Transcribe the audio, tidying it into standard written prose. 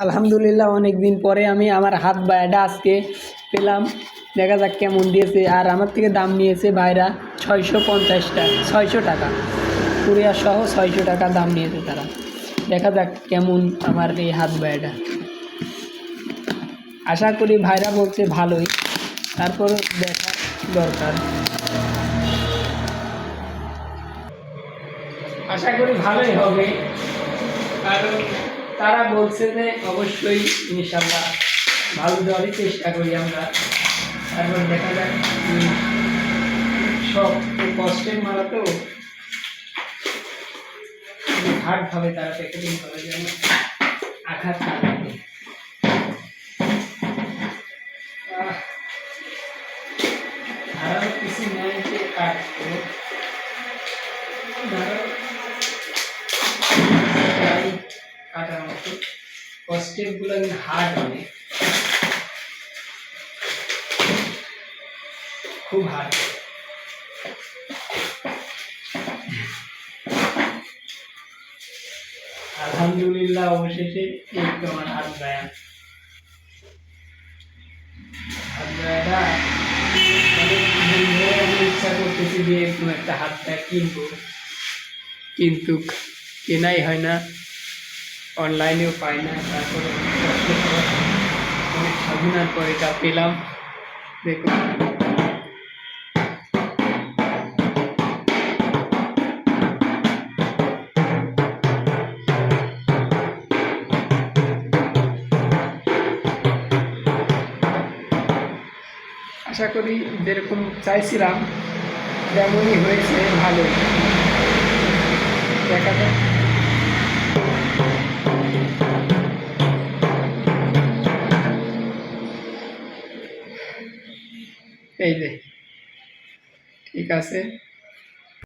আলহামদুলিল্লাহ অনেক দিন পরে আমি আমার হাত বায়াটা আজকে পেলাম। দেখা যাক কেমন দিয়েছে। আর আমার থেকে দাম নিয়েছে ভাইরা 650 টাকা, 600 টাকা কুরিয়ার সহ 600 টাকা দাম নিয়েছে তারা। দেখা যাক কেমন আমার এই হাত বায়াটা। আশা করি ভাইরা বলছে ভালোই, তারপর দেখার দরকার। আশা করি ভালোই হবে, কারণ তারা বলছে যে অবশ্যই ইনশাল্লাহ ভালো দেওয়ারই চেষ্টা করি আমরা। তারপর দেখা যাক। সব কষ্টের মারা তো হার্ডভাবে তারা প্যাকেটিং করে, যেন আঘাত না লাগে। ধারালো কিছু নেয় যে কাটবো, কাটার মতো স্টেপগুলো কিন্তু হার্ড, অনেক খুব হার্ড। আলহামদুলিল্লাহ অবশেষে এই তো আমার হাত বায়া। আমি ইচ্ছা করতেছি যে এরকম একটা হাত বায়া কিনবো, কিন্তু কেনাই হয় না, অনলাইনেও পাই না। তারপরে অনেক সাধনার পর এটা পেলাম। দেখুন, আশা করি যেরকম চাইছিলাম তেমনই হয়েছে, ভালোই। দেখা যাক। এই যে ঠিক আছে।